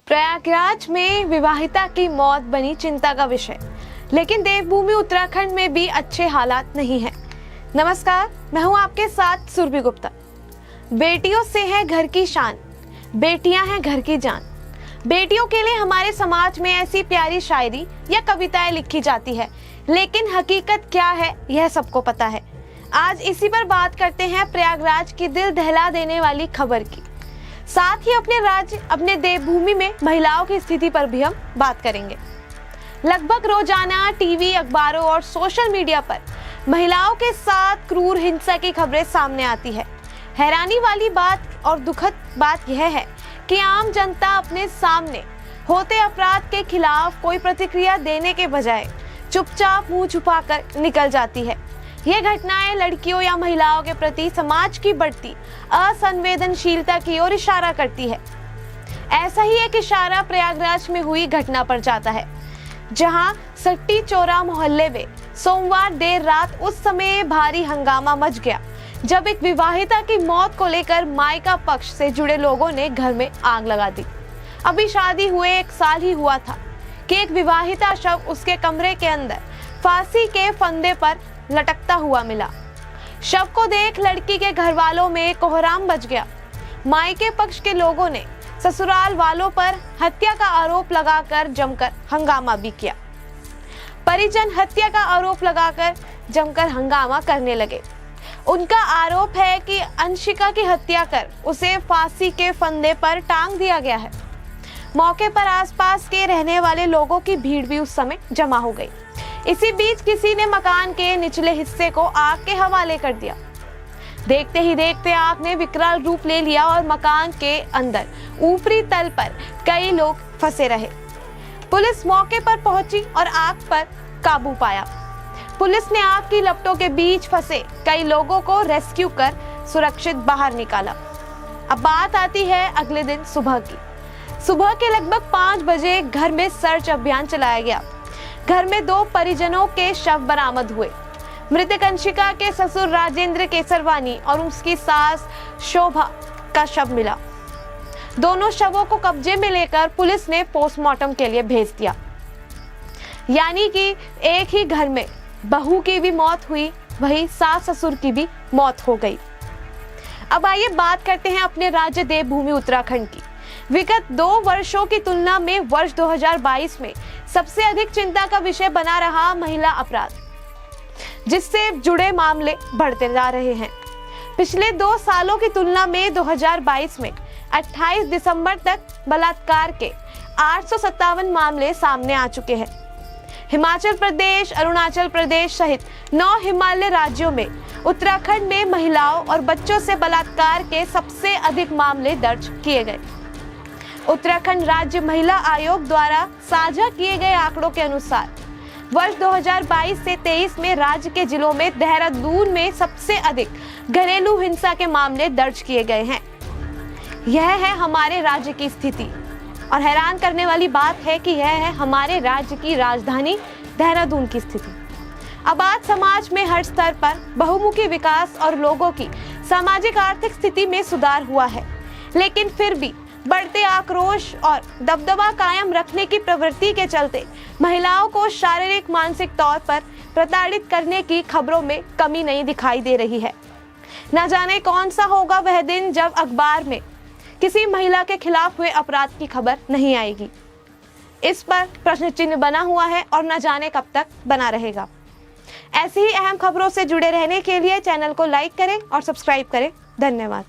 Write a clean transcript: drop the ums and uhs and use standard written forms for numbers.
प्रयागराज में विवाहिता की मौत बनी चिंता का विषय, लेकिन देवभूमि उत्तराखंड में भी अच्छे हालात नहीं हैं। नमस्कार, मैं हूं आपके साथ सुरभि गुप्ता। बेटियों से है घर की शान, बेटियां हैं घर की जान। बेटियों के लिए हमारे समाज में ऐसी प्यारी शायरी या कविताएं लिखी जाती है, लेकिन हकीकत क्या है यह सबको पता है। आज इसी पर बात करते हैं प्रयागराज की दिल दहला देने वाली खबर की। साथ ही अपने राज्य, अपने देवभूमि में महिलाओं की स्थिति पर भी हम बात करेंगे। लगभग रोजाना टीवी, अखबारों और सोशल मीडिया पर महिलाओं के साथ क्रूर हिंसा की खबरें सामने आती है। हैरानी वाली बात और दुखद बात यह है कि आम जनता अपने सामने होते अपराध के खिलाफ कोई प्रतिक्रिया देने के बजाय चुपचाप मुंह छुपाकर निकल जाती है। ये घटनाएं लड़कियों या महिलाओं के प्रति समाज की बढ़ती असंवेदनशीलता की ओर इशारा करती है। ऐसा ही एक इशारा प्रयागराज में हुई घटना पर जाता है, जहां सट्टी चौरा मोहल्ले में सोमवार देर रात उस समय भारी हंगामा मच गया, जब एक विवाहिता की मौत को लेकर मायका पक्ष से जुड़े लोगों ने घर में आग लगा दी। अभी शादी हुए 1 साल ही हुआ था कि एक विवाहिता शव उसके कमरे के अंदर फांसी के फंदे पर लटकता हुआ मिला। शव को देख लड़की के घर वालों में कोहराम बच गया। मायके पक्ष के लोगों ने ससुराल वालों पर हत्या का आरोप लगाकर जमकर हंगामा भी किया। परिजन हत्या का आरोप लगाकर जमकर हंगामा करने लगे। उनका आरोप है कि अंशिका की हत्या कर उसे फांसी के फंदे पर टांग दिया गया है। मौके पर आसपास के रहने वाले लोगों की भीड़ भी उस समय जमा हो गई। इसी बीच किसी ने मकान के निचले हिस्से को आग के हवाले कर दिया। देखते ही देखते आग ने विकराल रूप ले लिया और मकान के अंदर ऊपरी तल पर कई लोग फंसे रहे। पुलिस मौके पर पहुंची और आग पर काबू पाया। पुलिस ने आग की लपटों के बीच फंसे कई लोगों को रेस्क्यू कर सुरक्षित बाहर निकाला। अब बात आती है अगले दिन सुबह की। सुबह के लगभग 5 बजे घर में सर्च अभियान चलाया गया। घर में 2 परिजनों के शव बरामद हुए। मृतक अंशिका के ससुर राजेंद्र केसरवानी और उसकी सास शोभा का शव मिला। दोनों शवों को कब्जे में लेकर पुलिस ने पोस्टमार्टम के लिए भेज दिया। यानी कि एक ही घर में बहू की भी मौत हुई, वही सास ससुर की भी मौत हो गई। अब आइए बात करते हैं अपने राज्य देवभूमि उत्तराखंड की। विगत 2 वर्षों की तुलना में वर्ष 2022 में सबसे अधिक चिंता का विषय बना रहा महिला अपराध, जिससे जुड़े मामले बढ़ते जा रहे हैं। पिछले 2 सालों की तुलना में 2022 में 28 दिसंबर तक बलात्कार के 857 मामले सामने आ चुके हैं। हिमाचल प्रदेश, अरुणाचल प्रदेश सहित 9 हिमालय राज्यों में उत्तराखंड में महिलाओं और बच्चों से बलात्कार के सबसे अधिक मामले दर्ज किए गए। उत्तराखंड राज्य महिला आयोग द्वारा साझा किए गए आंकड़ों के अनुसार वर्ष 2022 से 23 में राज्य के जिलों में देहरादून में सबसे अधिक घरेलू हिंसा के मामले दर्ज किए गए हैं। यह है हमारे राज्य की स्थिति, और हैरान करने वाली बात है कि यह है हमारे राज्य की राजधानी देहरादून की स्थिति। अब आज समाज में हर स्तर पर बहुमुखी विकास और लोगों की सामाजिक आर्थिक स्थिति में सुधार हुआ है, लेकिन फिर भी बढ़ते आक्रोश और दबदबा कायम रखने की प्रवृत्ति के चलते महिलाओं को शारीरिक मानसिक तौर पर प्रताड़ित करने की खबरों में कमी नहीं दिखाई दे रही है। न जाने कौन सा होगा वह दिन जब अखबार में किसी महिला के खिलाफ हुए अपराध की खबर नहीं आएगी। इस पर प्रश्न चिन्ह बना हुआ है और न जाने कब तक बना रहेगा। ऐसी ही अहम खबरों से जुड़े रहने के लिए चैनल को लाइक करें और सब्सक्राइब करें। धन्यवाद।